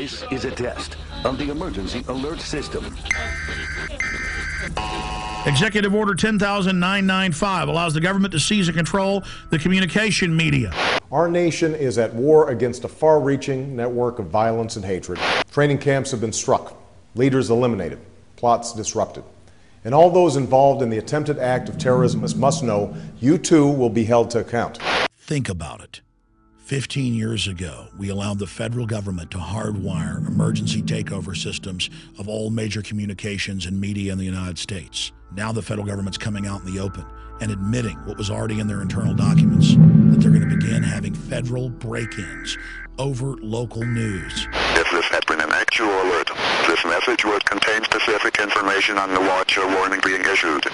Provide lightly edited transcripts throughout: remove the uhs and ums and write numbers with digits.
This is a test of the emergency alert system. Executive Order 10,995 allows the government to seize and control the communication media. Our nation is at war against a far-reaching network of violence and hatred. Training camps have been struck, leaders eliminated, plots disrupted. And all those involved in the attempted act of terrorism must know you too will be held to account. Think about it. 15 years ago, we allowed the federal government to hardwire emergency takeover systems of all major communications and media in the United States. Now the federal government's coming out in the open and admitting what was already in their internal documents, that they're going to begin having federal break-ins over local news. If this had been an actual alert, this message would contain specific information on the watch or warning being issued.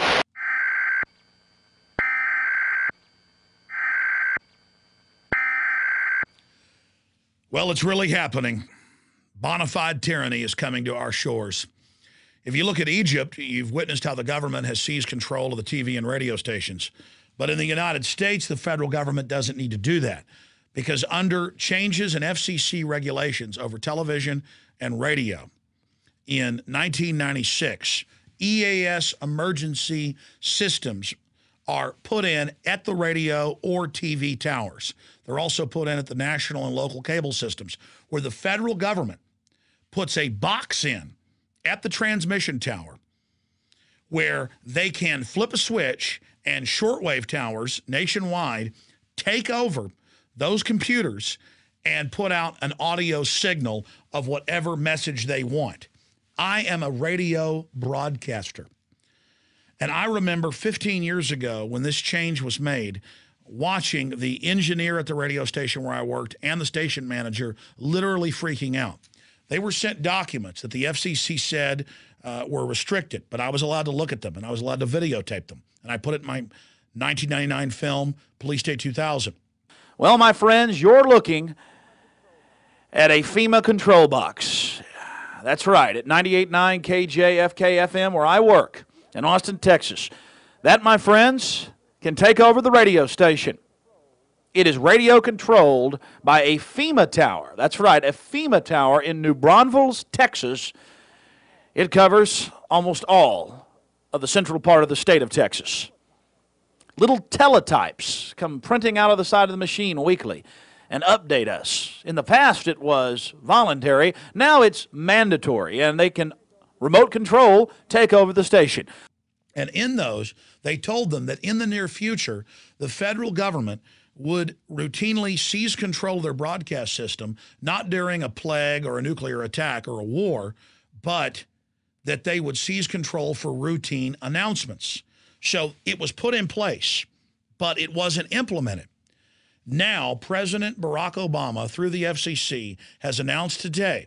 Well, it's really happening. Bona fide tyranny is coming to our shores. If you look at Egypt, you've witnessed how the government has seized control of the TV and radio stations. But in the United States, the federal government doesn't need to do that, because under changes in FCC regulations over television and radio in 1996, EAS emergency systems are put in at the radio or TV towers. They're also put in at the national and local cable systems, where the federal government puts a box in at the transmission tower where they can flip a switch and shortwave towers nationwide take over those computers and put out an audio signal of whatever message they want. I am a radio broadcaster. And I remember 15 years ago when this change was made, watching the engineer at the radio station where I worked and the station manager literally freaking out. They were sent documents that the FCC said were restricted, but I was allowed to look at them and I was allowed to videotape them. And I put it in my 1999 film, Police Day 2000. Well, my friends, you're looking at a FEMA control box. That's right, at 98.9 KJFK-FM, where I work in Austin, Texas. That, my friends, can take over the radio station. It is radio controlled by a FEMA tower. That's right, a FEMA tower in New Braunfels, Texas. It covers almost all of the central part of the state of Texas. Little teletypes come printing out of the side of the machine weekly and update us. In the past, it was voluntary. Now it's mandatory, and they can remote control take over the station. And in those, they told them that in the near future, the federal government would routinely seize control of their broadcast system, not during a plague or a nuclear attack or a war, but that they would seize control for routine announcements. So it was put in place, but it wasn't implemented. Now, President Barack Obama, through the FCC, has announced today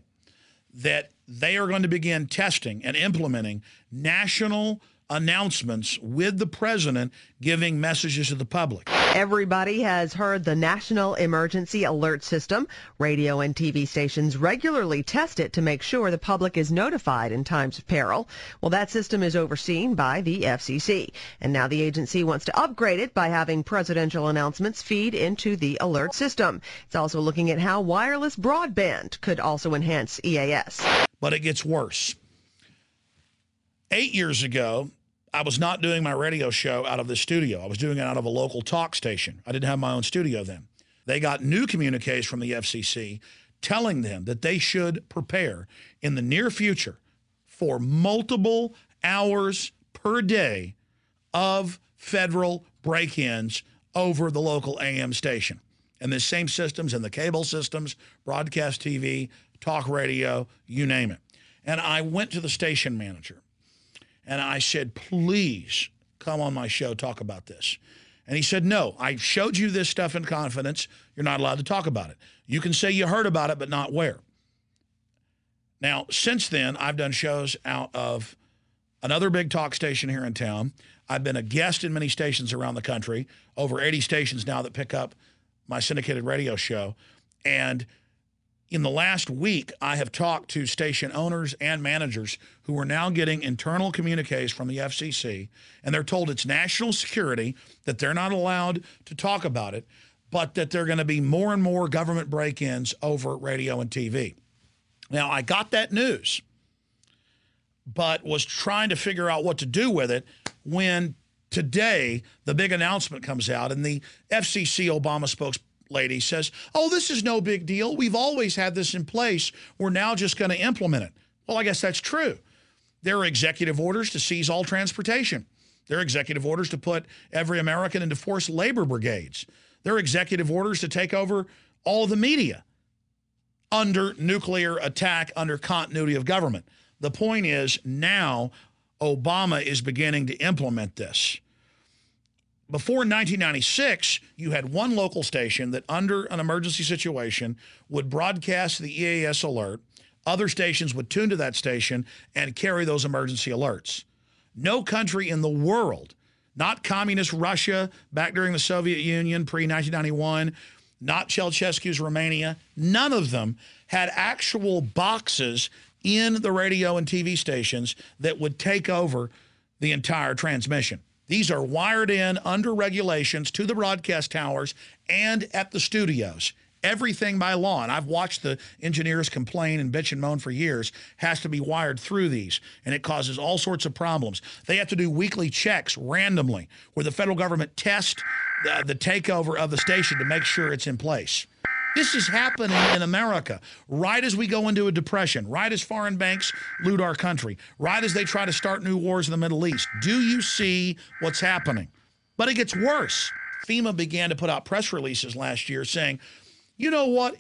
that they are going to begin testing and implementing national announcements with the president giving messages to the public. Everybody has heard the National Emergency Alert System. Radio and TV stations regularly test it to make sure the public is notified in times of peril. Well, that system is overseen by the FCC, and now the agency wants to upgrade it by having presidential announcements feed into the alert system. It's also looking at how wireless broadband could also enhance EAS. But it gets worse. 8 years ago, I was not doing my radio show out of the studio. I was doing it out of a local talk station. I didn't have my own studio then. They got new communiques from the FCC telling them that they should prepare in the near future for multiple hours per day of federal break-ins over the local AM station. And the same systems and the cable systems, broadcast TV, talk radio, you name it. And I went to the station manager. And I said, please come on my show, talk about this. And he said, no, I showed you this stuff in confidence. You're not allowed to talk about it. You can say you heard about it, but not where. Now, since then, I've done shows out of another big talk station here in town. I've been a guest in many stations around the country, over 80 stations now that pick up my syndicated radio show. And in the last week, I have talked to station owners and managers who are now getting internal communiques from the FCC, and they're told it's national security, that they're not allowed to talk about it, but that there are going to be more and more government break-ins over radio and TV. Now, I got that news, but was trying to figure out what to do with it when today the big announcement comes out and the FCC Obama spokeslady says, oh, this is no big deal. We've always had this in place. We're now just going to implement it. Well, I guess that's true. There are executive orders to seize all transportation. There are executive orders to put every American into forced labor brigades. There are executive orders to take over all of the media under nuclear attack, under continuity of government. The point is now Obama is beginning to implement this. Before 1996, you had one local station that under an emergency situation would broadcast the EAS alert. Other stations would tune to that station and carry those emergency alerts. No country in the world, not communist Russia back during the Soviet Union pre-1991, not Ceausescu's Romania, none of them had actual boxes in the radio and TV stations that would take over the entire transmission. These are wired in under regulations to the broadcast towers and at the studios. Everything by law, and I've watched the engineers complain and bitch and moan for years, has to be wired through these, and it causes all sorts of problems. They have to do weekly checks randomly where the federal government tests the takeover of the station to make sure it's in place. This is happening in America right as we go into a depression, right as foreign banks loot our country, right as they try to start new wars in the Middle East. Do you see what's happening? But it gets worse. FEMA began to put out press releases last year saying, you know what?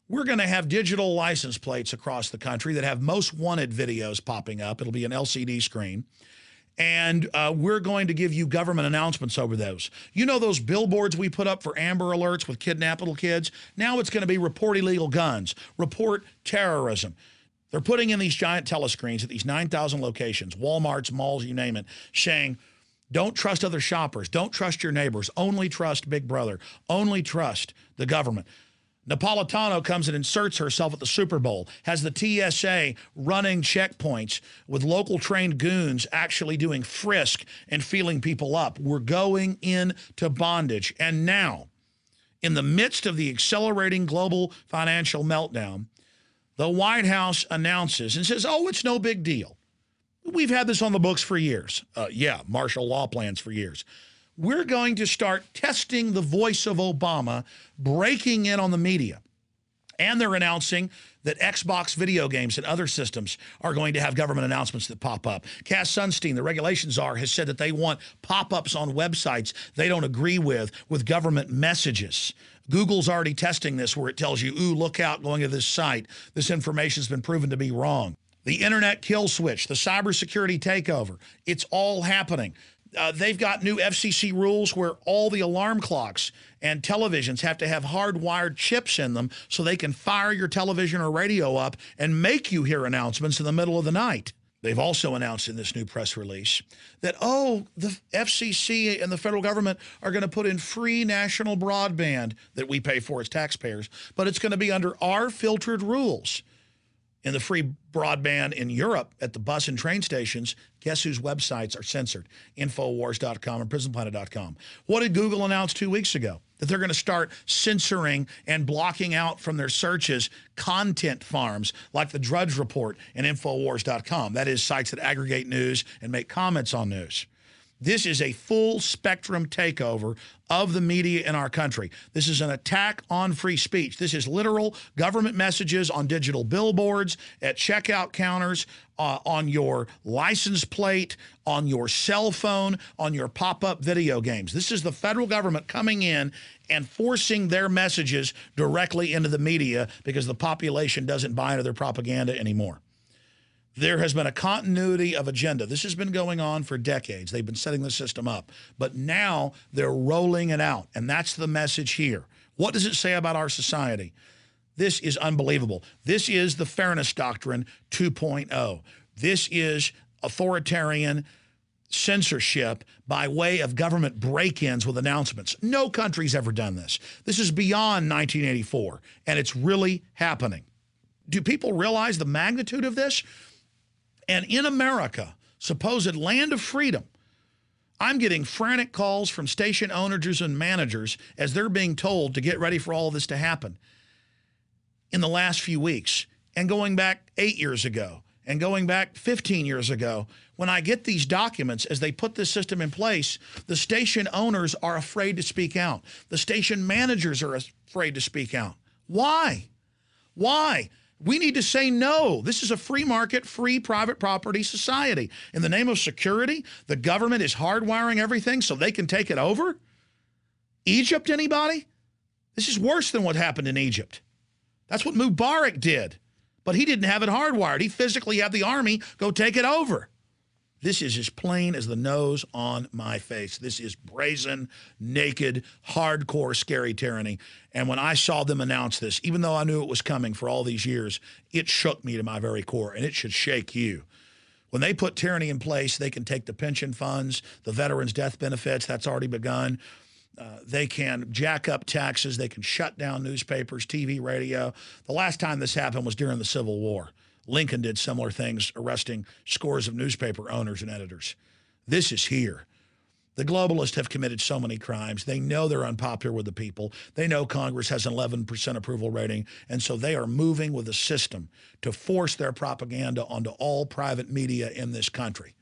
We're going to have digital license plates across the country that have most wanted videos popping up. It'll be an LCD screen. And we're going to give you government announcements over those. You know those billboards we put up for Amber Alerts with kidnapped little kids? Now it's going to be report illegal guns, report terrorism. They're putting in these giant telescreens at these 9,000 locations, Walmarts, malls, you name it, saying, don't trust other shoppers. Don't trust your neighbors. Only trust Big Brother. Only trust the government. Napolitano comes and inserts herself at the Super Bowl, has the TSA running checkpoints with local trained goons actually doing frisk and feeling people up. We're going into bondage. And now, in the midst of the accelerating global financial meltdown, the White House announces and says, oh, it's no big deal. We've had this on the books for years. Yeah, martial law plans for years. We're going to start testing the voice of Obama, breaking in on the media. And they're announcing that Xbox video games and other systems are going to have government announcements that pop up. Cass Sunstein, the regulations czar, has said that they want pop-ups on websites they don't agree with government messages. Google's already testing this where it tells you, ooh, look out going to this site. This information's been proven to be wrong. The internet kill switch, the cybersecurity takeover, it's all happening. They've got new FCC rules where all the alarm clocks and televisions have to have hardwired chips in them so they can fire your television or radio up and make you hear announcements in the middle of the night. They've also announced in this new press release that, oh, the FCC and the federal government are going to put in free national broadband that we pay for as taxpayers, but it's going to be under our filtered rules. In the free broadband in Europe at the bus and train stations, guess whose websites are censored? Infowars.com and PrisonPlanet.com. What did Google announce 2 weeks ago? That they're going to start censoring and blocking out from their searches content farms like the Drudge Report and Infowars.com. That is sites that aggregate news and make comments on news. This is a full spectrum takeover of the media in our country. This is an attack on free speech. This is literal government messages on digital billboards, at checkout counters, on your license plate, on your cell phone, on your pop-up video games. This is the federal government coming in and forcing their messages directly into the media because the population doesn't buy into their propaganda anymore. There has been a continuity of agenda. This has been going on for decades. They've been setting the system up. But now they're rolling it out, and that's the message here. What does it say about our society? This is unbelievable. This is the Fairness Doctrine 2.0. This is authoritarian censorship by way of government break-ins with announcements. No country's ever done this. This is beyond 1984, and it's really happening. Do people realize the magnitude of this? And in America, supposed land of freedom, I'm getting frantic calls from station owners and managers as they're being told to get ready for all of this to happen in the last few weeks. and going back 8 years ago and going back 15 years ago. When I get these documents, as they put this system in place, the station owners are afraid to speak out. The station managers are afraid to speak out. Why? Why? We need to say no. This is a free market, free private property society. In the name of security, the government is hardwiring everything so they can take it over? Egypt, anybody? This is worse than what happened in Egypt. That's what Mubarak did. But he didn't have it hardwired. He physically had the army go take it over. This is as plain as the nose on my face. This is brazen, naked, hardcore, scary tyranny. And when I saw them announce this, even though I knew it was coming for all these years, it shook me to my very core, and it should shake you. When they put tyranny in place, they can take the pension funds, the veterans' death benefits, that's already begun. They can jack up taxes. They can shut down newspapers, TV, radio. The last time this happened was during the Civil War. Lincoln did similar things, arresting scores of newspaper owners and editors. This is here. The globalists have committed so many crimes. They know they're unpopular with the people. They know Congress has an 11% approval rating, and so they are moving with the system to force their propaganda onto all private media in this country.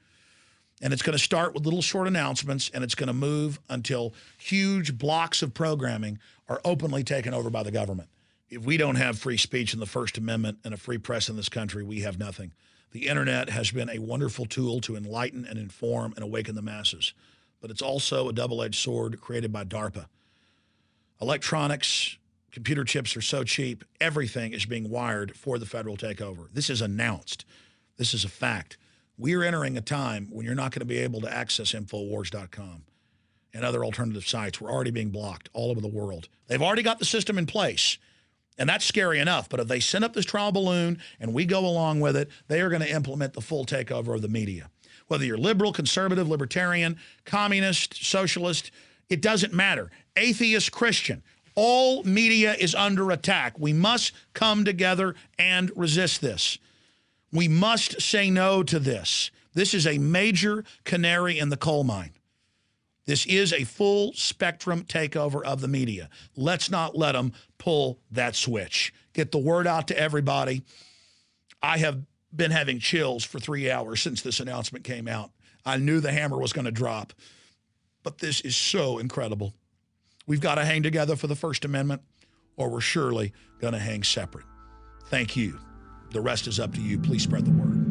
And it's going to start with little short announcements, and it's going to move until huge blocks of programming are openly taken over by the government. If we don't have free speech in the First Amendment and a free press in this country, we have nothing. The internet has been a wonderful tool to enlighten and inform and awaken the masses, but it's also a double-edged sword created by DARPA. Electronics, computer chips are so cheap, everything is being wired for the federal takeover. This is announced. This is a fact. We're entering a time when you're not going to be able to access Infowars.com and other alternative sites. We're already being blocked all over the world. They've already got the system in place, and that's scary enough. But if they send up this trial balloon and we go along with it, they are going to implement the full takeover of the media. Whether you're liberal, conservative, libertarian, communist, socialist, it doesn't matter. Atheist, Christian, all media is under attack. We must come together and resist this. We must say no to this. This is a major canary in the coal mine. This is a full spectrum takeover of the media. Let's not let them pull that switch. Get the word out to everybody. I have been having chills for 3 hours since this announcement came out. I knew the hammer was going to drop, but this is so incredible. We've got to hang together for the First Amendment, or we're surely going to hang separate. Thank you. The rest is up to you. Please spread the word.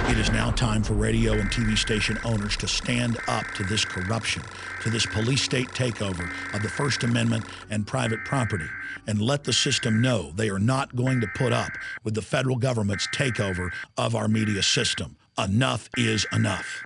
It is now time for radio and TV station owners to stand up to this corruption, to this police state takeover of the First Amendment and private property, and let the system know they are not going to put up with the federal government's takeover of our media system. Enough is enough.